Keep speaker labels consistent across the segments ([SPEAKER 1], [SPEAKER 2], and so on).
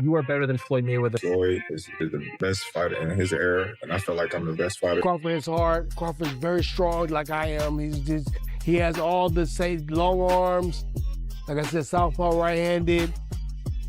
[SPEAKER 1] You are better than Floyd Mayweather.
[SPEAKER 2] Floyd is the best fighter in his era, and I feel like I'm the best fighter.
[SPEAKER 3] Crawford is hard. Crawford's very strong like I am. He has all the same long arms. Like I said, southpaw right-handed,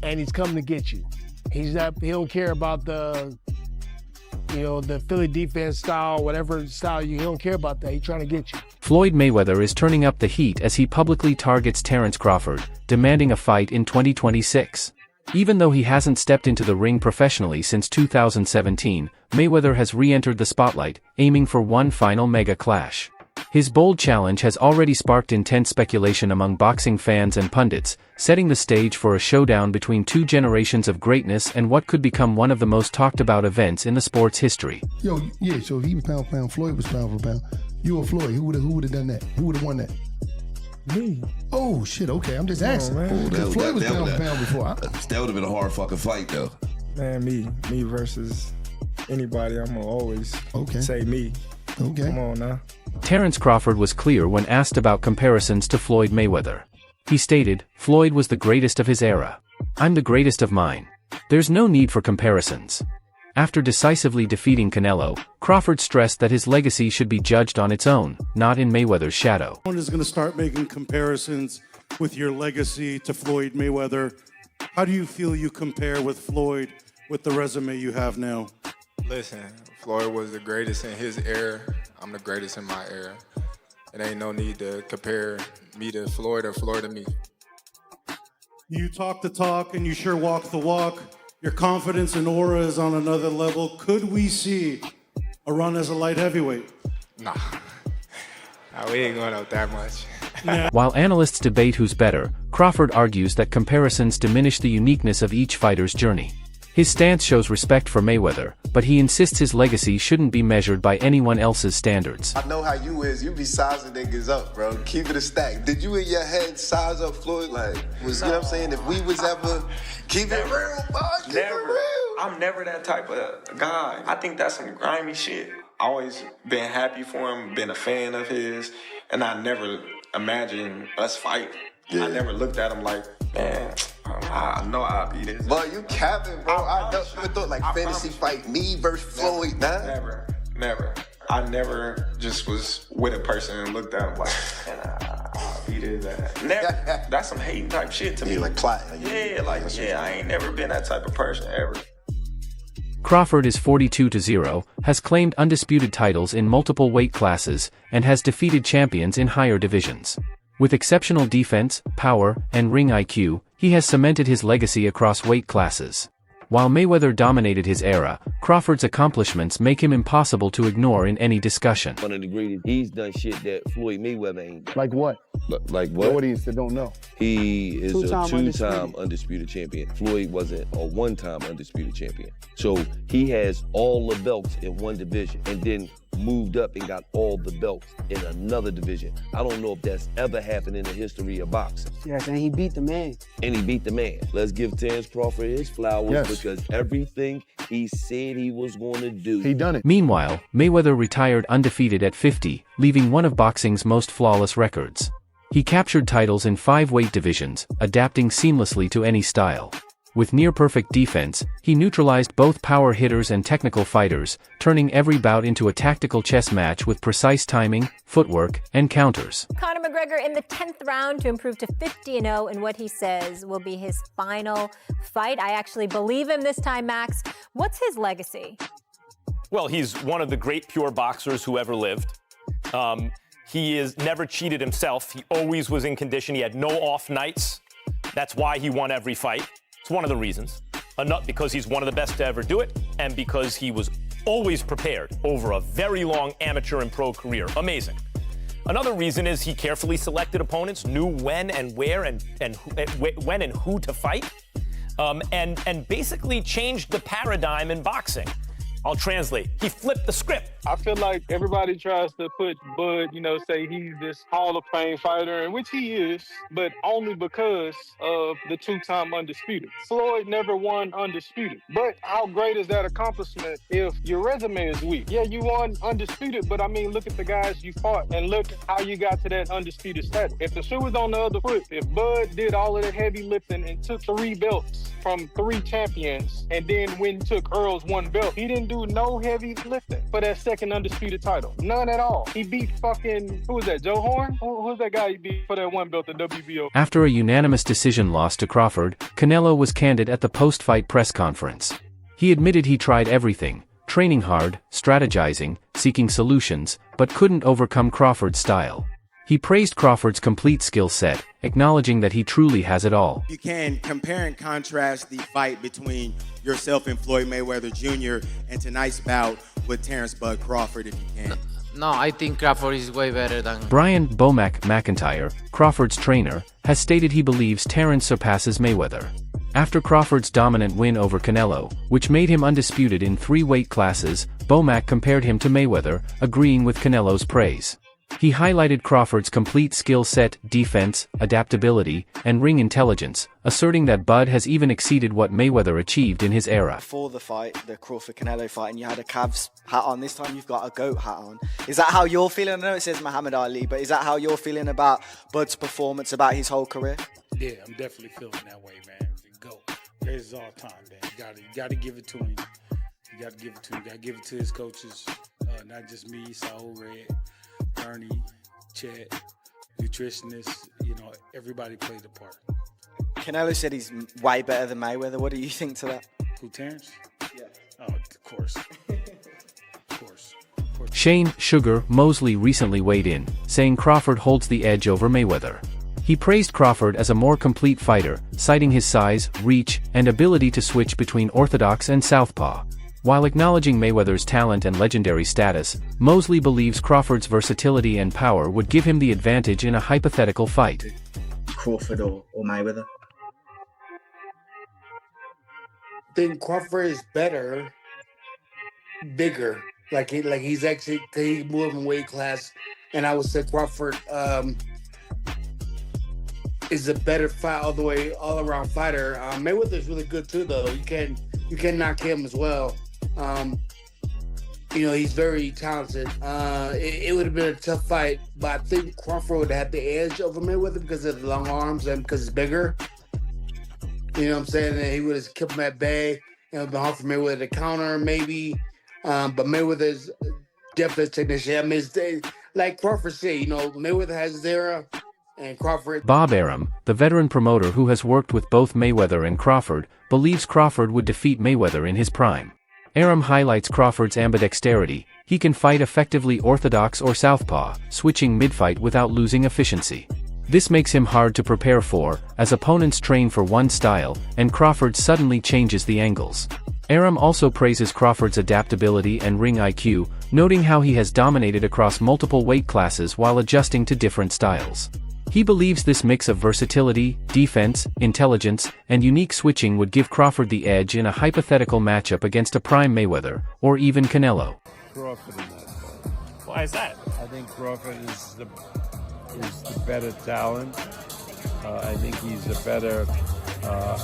[SPEAKER 3] and he's coming to get you. He don't care about the Philly defense style, whatever style he don't care about that. He's trying to get you.
[SPEAKER 4] Floyd Mayweather is turning up the heat as he publicly targets Terence Crawford, demanding a fight in 2026. Even though he hasn't stepped into the ring professionally since 2017, Mayweather has re-entered the spotlight, aiming for one final mega clash. His bold challenge has already sparked intense speculation among boxing fans and pundits, setting the stage for a showdown between two generations of greatness and what could become one of the most talked about events in the sport's history.
[SPEAKER 5] So if he was pound for pound, Floyd was pound for pound. You or Floyd, who would have done that? Who would have won that?
[SPEAKER 3] Me.
[SPEAKER 5] Oh shit, okay, I'm just asking. Because Floyd was pound for pound before.
[SPEAKER 6] That would have been a hard fucking fight though.
[SPEAKER 7] Man, me versus anybody, I'm gonna always say me.
[SPEAKER 5] Okay.
[SPEAKER 7] Come on now.
[SPEAKER 4] Terence Crawford was clear when asked about comparisons to Floyd Mayweather. He stated, "Floyd was the greatest of his era. I'm the greatest of mine. There's no need for comparisons." After decisively defeating Canelo, Crawford stressed that his legacy should be judged on its own, not in Mayweather's shadow.
[SPEAKER 8] One is going to start making comparisons with your legacy to Floyd Mayweather. How do you feel you compare with Floyd with the resume you have now?
[SPEAKER 7] Listen, Floyd was the greatest in his era. I'm the greatest in my era. It ain't no need to compare me to Floyd or Floyd to me.
[SPEAKER 8] You talk the talk and you sure walk the walk. Your confidence and aura is on another level. Could we see a run as a light heavyweight?
[SPEAKER 7] Nah, we ain't going out that much.
[SPEAKER 4] While analysts debate who's better, Crawford argues that comparisons diminish the uniqueness of each fighter's journey. His stance shows respect for Mayweather, but he insists his legacy shouldn't be measured by anyone else's standards.
[SPEAKER 9] I know how you is. You be sizing niggas up, bro. Keep it a stack. Did you in your head size up Floyd? Like, you know what I'm saying? If we was ever, keep it real, boy. Keep it real.
[SPEAKER 10] I'm never that type of guy. I think that's some grimy shit. Always been happy for him, been a fan of his, and I never imagined us fight. Yeah. I never looked at him like, man, I know I'll be this.
[SPEAKER 9] But you capping, bro. I never thought like fantasy fight me versus Floyd, nah.
[SPEAKER 10] Never. I never just was with a person and looked at him like, man, I'll be this. Never. That's some hating type shit to me.
[SPEAKER 9] Like plotting.
[SPEAKER 10] I ain't never been that type of person ever.
[SPEAKER 4] Crawford is 42-0, has claimed undisputed titles in multiple weight classes, and has defeated champions in higher divisions. With exceptional defense, power, and ring IQ, he has cemented his legacy across weight classes. While Mayweather dominated his era, Crawford's accomplishments make him impossible to ignore in any discussion.
[SPEAKER 6] One of the greatest. He's done shit that Floyd Mayweather ain't done.
[SPEAKER 5] Like what?
[SPEAKER 6] Like what?
[SPEAKER 5] The audience that don't know.
[SPEAKER 6] He is a
[SPEAKER 5] Two-time
[SPEAKER 6] two-time undisputed champion. Floyd wasn't a one-time undisputed champion. So he has all the belts in one division and then moved up and got all the belts in another division. I don't know if that's ever happened in the history of boxing.
[SPEAKER 11] Yes, and he beat the man.
[SPEAKER 6] Let's give Terence Crawford his flowers because everything he said he was going to do,
[SPEAKER 5] he done it.
[SPEAKER 4] Meanwhile, Mayweather retired undefeated at 50, leaving one of boxing's most flawless records. He captured titles in 5 weight divisions, adapting seamlessly to any style. With near-perfect defense, he neutralized both power hitters and technical fighters, turning every bout into a tactical chess match with precise timing, footwork, and counters.
[SPEAKER 12] Conor McGregor in the 10th round to improve to 50-0 in what he says will be his final fight. I actually believe him this time, Max. What's his legacy?
[SPEAKER 13] Well, he's one of the great pure boxers who ever lived. He is never cheated himself. He always was in condition. He had no off nights. That's why he won every fight. It's one of the reasons. Not because he's one of the best to ever do it, and because he was always prepared over a very long amateur and pro career. Amazing. Another reason is he carefully selected opponents, knew when and where and when and who to fight, and basically changed the paradigm in boxing. I'll translate. He flipped the script.
[SPEAKER 1] I feel like everybody tries to put Bud, say he's this Hall of Fame fighter, and which he is, but only because of the two-time undisputed. Floyd never won undisputed. But how great is that accomplishment if your resume is weak? Yeah, you won undisputed, but I mean, look at the guys you fought and look how you got to that undisputed status. If the shoe was on the other foot, if Bud did all of the heavy lifting and took 3 belts from 3 champions, and then when took Earl's 1 belt, he didn't do no heavy lifting for that second undisputed title. None at all. He beat fucking, who was that, Joe Horn? Who's that guy he beat for that 1 belt at WBO?
[SPEAKER 4] After a unanimous decision loss to Crawford, Canelo was candid at the post-fight press conference. He admitted he tried everything, training hard, strategizing, seeking solutions, but couldn't overcome Crawford's style. He praised Crawford's complete skill set, acknowledging that he truly has it all.
[SPEAKER 11] You can compare and contrast the fight between yourself and Floyd Mayweather Jr. and tonight's bout with Terence Bud Crawford, if you can.
[SPEAKER 14] No, I think Crawford is way better than...
[SPEAKER 4] Brian "Bomac" McIntyre, Crawford's trainer, has stated he believes Terence surpasses Mayweather. After Crawford's dominant win over Canelo, which made him undisputed in 3 weight classes, Bomac compared him to Mayweather, agreeing with Canelo's praise. He highlighted Crawford's complete skill set, defense, adaptability, and ring intelligence, asserting that Bud has even exceeded what Mayweather achieved in his era.
[SPEAKER 15] Before the fight, the Crawford-Canelo fight, and you had a Cavs hat on. This time you've got a GOAT hat on. Is that how you're feeling? I know it says Muhammad Ali, but is that how you're feeling about Bud's performance, about his whole career?
[SPEAKER 16] Yeah, I'm definitely feeling that way, man. GOAT. Greatest all time, man. You gotta give it to him. You gotta give it to him. You gotta give it to his coaches. Not just me, Saul Red, Bernie, Chet, nutritionists, everybody played a part.
[SPEAKER 15] Canelo said he's way better than Mayweather. What do you think to that?
[SPEAKER 16] Who, Terence?
[SPEAKER 15] Yeah.
[SPEAKER 16] Oh, of course. Of course.
[SPEAKER 4] Shane "Sugar" Mosley recently weighed in, saying Crawford holds the edge over Mayweather. He praised Crawford as a more complete fighter, citing his size, reach, and ability to switch between orthodox and southpaw. While acknowledging Mayweather's talent and legendary status, Mosley believes Crawford's versatility and power would give him the advantage in a hypothetical fight.
[SPEAKER 17] Crawford or Mayweather?
[SPEAKER 3] I think Crawford is better, bigger. He's actually he moved in weight class, and I would say Crawford is a better fight all around fighter. Mayweather's really good too, though. You can knock him as well. He's very talented. It would have been a tough fight, but I think Crawford would have the edge over Mayweather because of the long arms and because it's bigger. You know what I'm saying? And he would have kept him at bay. It would have been hard for Mayweather to counter, maybe. But Mayweather's definitely a technician. I mean, like Crawford said, Mayweather has his era, and Crawford...
[SPEAKER 4] Bob Arum, the veteran promoter who has worked with both Mayweather and Crawford, believes Crawford would defeat Mayweather in his prime. Arum highlights Crawford's ambidexterity. He can fight effectively orthodox or southpaw, switching mid-fight without losing efficiency. This makes him hard to prepare for, as opponents train for one style, and Crawford suddenly changes the angles. Arum also praises Crawford's adaptability and ring IQ, noting how he has dominated across multiple weight classes while adjusting to different styles. He believes this mix of versatility, defense, intelligence, and unique switching would give Crawford the edge in a hypothetical matchup against a prime Mayweather, or even Canelo.
[SPEAKER 18] Crawford in that fight.
[SPEAKER 13] Why is that?
[SPEAKER 18] I think Crawford is the better talent. I think he's a better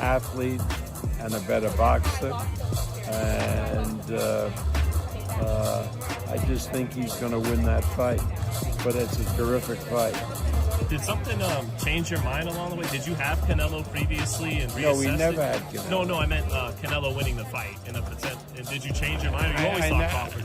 [SPEAKER 18] athlete and a better boxer. And I just think he's going to win that fight. But it's a terrific fight.
[SPEAKER 13] Did something change your mind along the way? Did you have Canelo previously and reassessed
[SPEAKER 18] No, we never had Canelo.
[SPEAKER 13] No, I meant Canelo winning the fight. And did you change your mind? Or you always thought Crawford?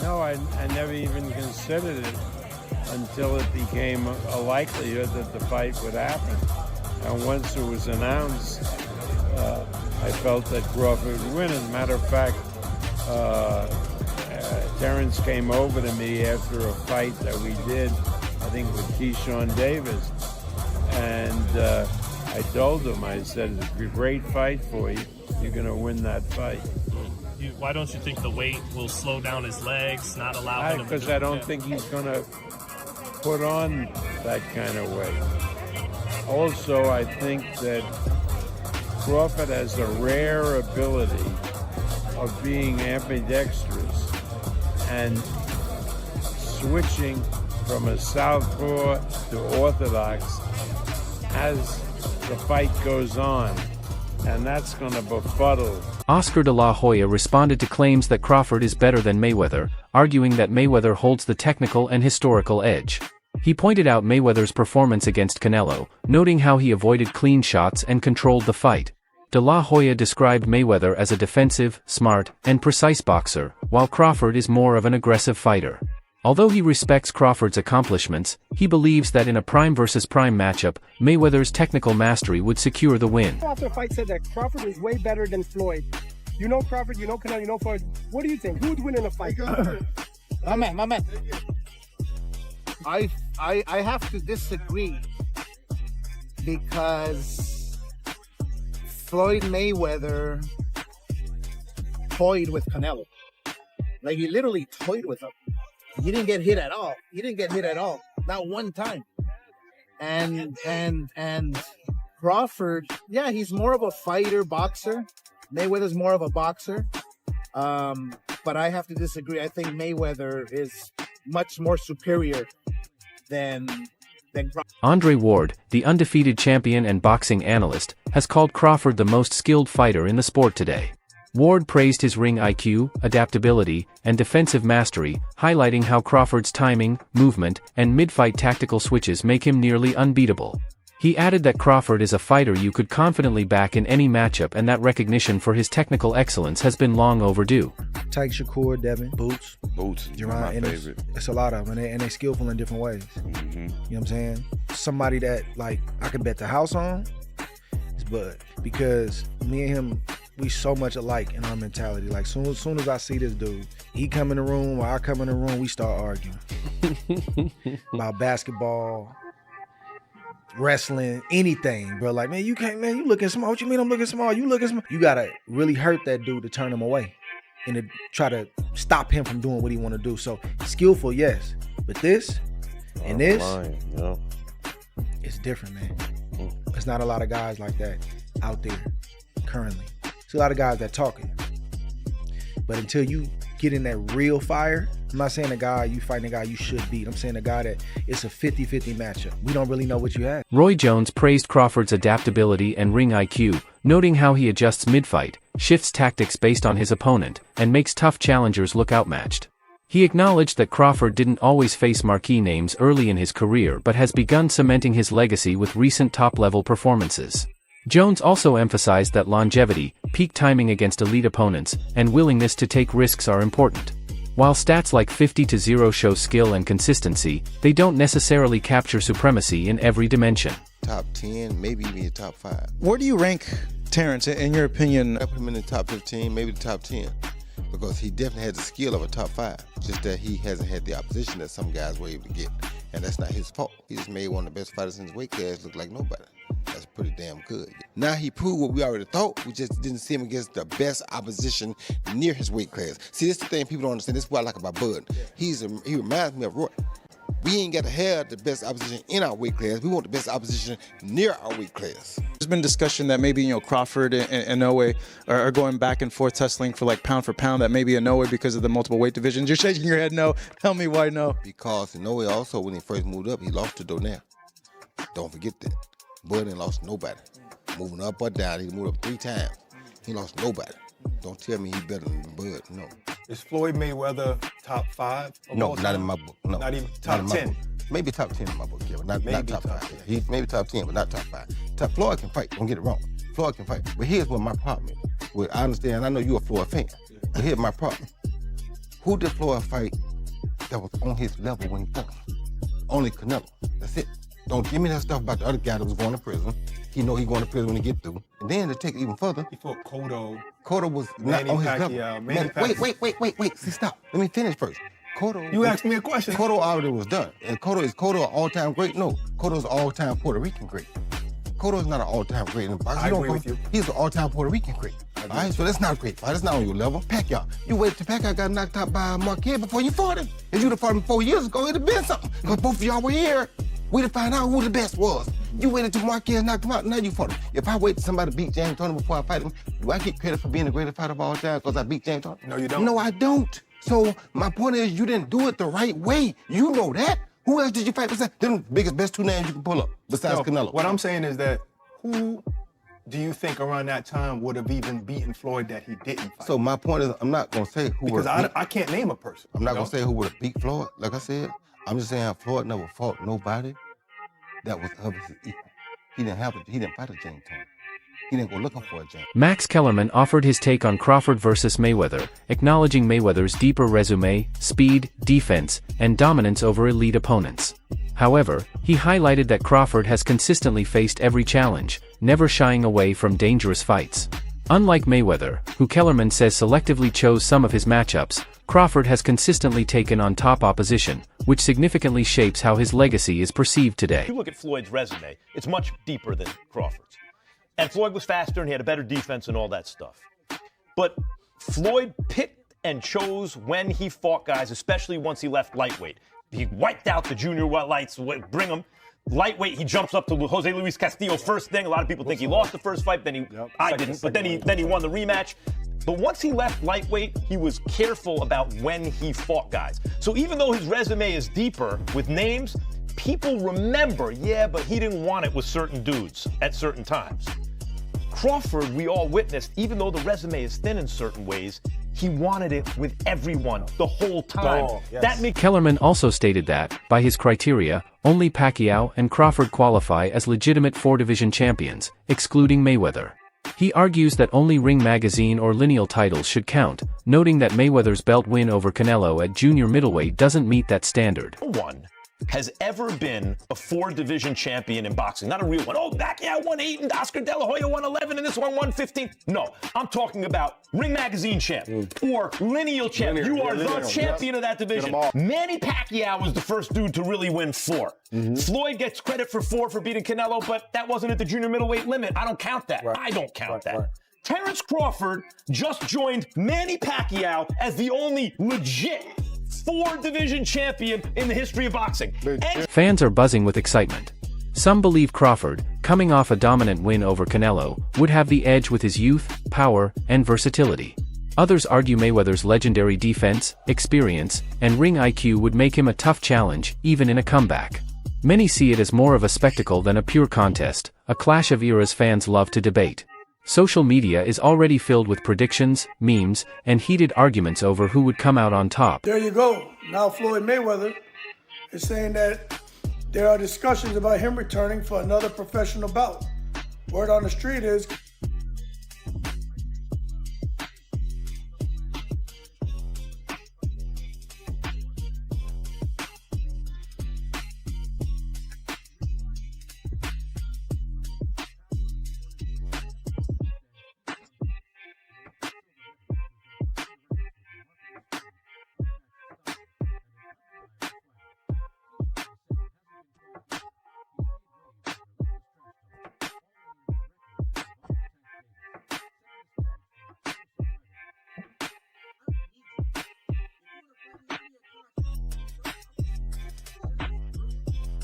[SPEAKER 18] No, I never even considered it until it became a likelihood that the fight would happen. And once it was announced, I felt that Crawford would win. As a matter of fact, Terence came over to me after a fight that we did, I think with Keyshawn Davis, and I told him, I said, it's a great fight for you. You're going to win that fight.
[SPEAKER 13] Why don't you think the weight will slow down his legs, not allow him to...
[SPEAKER 18] Because I don't think he's going to put on that kind of weight. Also, I think that Crawford has a rare ability of being ambidextrous and switching from a southpaw to orthodox as the fight goes on, and that's going to befuddle.
[SPEAKER 4] Oscar de la Hoya responded to claims that Crawford is better than Mayweather, arguing that Mayweather holds the technical and historical edge. He pointed out Mayweather's performance against Canelo, noting how he avoided clean shots and controlled the fight. De la Hoya described Mayweather as a defensive, smart, and precise boxer, while Crawford is more of an aggressive fighter. Although he respects Crawford's accomplishments, he believes that in a prime versus prime matchup, Mayweather's technical mastery would secure the win.
[SPEAKER 19] After the fight said that Crawford is way better than Floyd. You know Crawford, you know Canelo, you know Floyd. What do you think? Who would win in a fight?
[SPEAKER 20] My man. I have to disagree because Floyd Mayweather toyed with Canelo. Like, he literally toyed with him. He didn't get hit at all. Not one time. And Crawford, yeah, he's more of a fighter, boxer. Mayweather's more of a boxer. But I have to disagree. I think Mayweather is much more superior than Crawford.
[SPEAKER 4] Andre Ward, the undefeated champion and boxing analyst, has called Crawford the most skilled fighter in the sport today. Ward praised his ring IQ, adaptability, and defensive mastery, highlighting how Crawford's timing, movement, and mid-fight tactical switches make him nearly unbeatable. He added that Crawford is a fighter you could confidently back in any matchup, and that recognition for his technical excellence has been long overdue.
[SPEAKER 21] Tyke Shakur, Devin, Boots,
[SPEAKER 22] Jerron,
[SPEAKER 21] my favorite. It's a lot of them, and they skillful in different ways.
[SPEAKER 22] Mm-hmm.
[SPEAKER 21] You know what I'm saying? Somebody that, like, I can bet the house on is Bud, because me and him, we so much alike in our mentality. Like, soon as I see this dude, he come in the room or I come in the room, we start arguing about basketball, wrestling, anything, bro. Like, man, you can't, man, you looking small. What you mean I'm looking small? You looking small. You gotta really hurt that dude to turn him away and to try to stop him from doing what he want to do. So, skillful, yes. But this and this, it's different, man. There's not a lot of guys like that out there currently. There's a lot of guys that talking. But until you get in that real fire, I'm not saying a guy, you fighting a guy you should beat. I'm saying a guy that it's a 50-50 matchup. We don't really know what you have.
[SPEAKER 4] Roy Jones praised Crawford's adaptability and ring IQ, noting how he adjusts mid-fight, shifts tactics based on his opponent, and makes tough challengers look outmatched. He acknowledged that Crawford didn't always face marquee names early in his career but has begun cementing his legacy with recent top-level performances. Jones also emphasized that longevity, peak timing against elite opponents, and willingness to take risks are important. While stats like 50-0 show skill and consistency, they don't necessarily capture supremacy in every dimension.
[SPEAKER 22] Top 10, maybe even your top 5.
[SPEAKER 23] Where do you rank Terence, in your opinion?
[SPEAKER 22] I put him in the top 15, maybe the top 10. Because he definitely has the skill of a top 5. Just that he hasn't had the opposition that some guys were able to get. And that's not his fault. He just made one of the best fighters in his weight class look like nobody. That's pretty damn good. Now he proved what we already thought. We just didn't see him against the best opposition near his weight class. See, this is the thing people don't understand. This is what I like about Bud. He reminds me of Roy. We ain't got to have the best opposition in our weight class. We want the best opposition near our weight class.
[SPEAKER 23] There's been discussion that maybe, Crawford and Inoue are going back and forth tussling for pound for pound, that maybe Inoue because of the multiple weight divisions. You're shaking your head no. Tell me why no.
[SPEAKER 22] Because Inoue also, when he first moved up, he lost to Donaire. Don't forget that. Bud ain't lost nobody. Moving up or down, he moved up 3 times. He lost nobody. Don't tell me he better than Bud, no.
[SPEAKER 24] Is Floyd Mayweather top 5?
[SPEAKER 22] No, not in my book. No.
[SPEAKER 24] Not even top 10?
[SPEAKER 22] Maybe top 10 in my book, yeah, but not top 5. He maybe top 10, but not top 5. Floyd can fight, don't get it wrong. Floyd can fight. But here's what my problem is. Well, I understand, I know you're a Floyd fan, but here's my problem. Who did Floyd fight that was on his level when he fought? Only Canelo. That's it. Don't give me that stuff about the other guy that was going to prison. He know he going to prison when he get through. And then to take it even further,
[SPEAKER 24] he fought Cotto.
[SPEAKER 22] Cotto was not on his level. Wait. See, stop. Let me finish first. Cotto.
[SPEAKER 24] You asked me a question.
[SPEAKER 22] Cotto already was done. And Cotto an all-time great? No. Cotto's an all-time Puerto Rican great. Cotto's not an all-time great in boxing.
[SPEAKER 24] I agree with you.
[SPEAKER 22] He's an all-time Puerto Rican great. All right, so that's not a great fight. That's not on your level. Pacquiao. You waited till Pacquiao got knocked out by Marquez before you fought him. If you'd have fought him 4 years ago, it'd have been something. Because both of y'all were here. We'd have found out who the best was. You waited till Marquez knocked him out, now you fought him. If I wait till somebody beat James Toney before I fight him, do I get credit for being the greatest fighter of all time because I beat James Toney?
[SPEAKER 24] No, you don't.
[SPEAKER 22] No, I don't. So my point is, you didn't do it the right way. You know that. Who else did you fight besides them best two names you can pull up besides Canelo?
[SPEAKER 24] What I'm saying is that who do you think around that time would have even beaten Floyd that he didn't fight?
[SPEAKER 22] So my point is, I'm not gonna say who
[SPEAKER 24] because I can't name a person.
[SPEAKER 22] I'm not gonna say who would have beat Floyd. Like I said, I'm just saying Floyd never fought nobody that was of his equal. He didn't fight a James Toney. He didn't go looking for a James.
[SPEAKER 4] Max Kellerman offered his take on Crawford versus Mayweather, acknowledging Mayweather's deeper resume, speed, defense, and dominance over elite opponents. However, he highlighted that Crawford has consistently faced every challenge, never shying away from dangerous fights. Unlike Mayweather, who Kellerman says selectively chose some of his matchups, Crawford has consistently taken on top opposition, which significantly shapes how his legacy is perceived today.
[SPEAKER 13] If you look at Floyd's resume, it's much deeper than Crawford's. And Floyd was faster and he had a better defense and all that stuff. But Floyd picked and chose when he fought guys, especially once he left lightweight. He wiped out the junior lights, bring him. Lightweight, he jumps up to Jose Luis Castillo first thing. A lot of people think he lost the first fight, I didn't, but then he won the rematch. But once he left lightweight, he was careful about when he fought guys. So even though his resume is deeper with names, people remember, yeah, but he didn't want it with certain dudes at certain times. Crawford, we all witnessed, even though the resume is thin in certain ways, he wanted it with everyone the whole time.
[SPEAKER 4] Kellerman also stated that, by his criteria, only Pacquiao and Crawford qualify as legitimate four-division champions, excluding Mayweather. He argues that only Ring Magazine or lineal titles should count, noting that Mayweather's belt win over Canelo at junior middleweight doesn't meet that standard.
[SPEAKER 13] No one has ever been a four-division champion in boxing. Not a real one. Oh, Pacquiao won 8 and Oscar De La Hoya won 11 and this one won 15. No, I'm talking about Ring Magazine champ or lineal champ. You are the champion of that division. Manny Pacquiao was the first dude to really win 4. Floyd gets credit for 4 for beating Canelo, but that wasn't at the junior middleweight limit. I don't count that. I don't count that. Terence Crawford just joined Manny Pacquiao as the only legit four-division champion in the history of boxing.
[SPEAKER 4] Fans are buzzing with excitement. Some believe Crawford, coming off a dominant win over Canelo, would have the edge with his youth, power, and versatility. Others argue Mayweather's legendary defense, experience, and ring IQ would make him a tough challenge, even in a comeback. Many see it as more of a spectacle than a pure contest, a clash of eras fans love to debate. Social media is already filled with predictions, memes, and heated arguments over who would come out on top.
[SPEAKER 2] There you go. Now Floyd Mayweather is saying that there are discussions about him returning for another professional bout. Word on the street is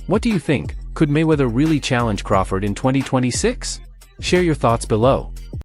[SPEAKER 4] What do you think? Could Mayweather really challenge Crawford in 2026? Share your thoughts below.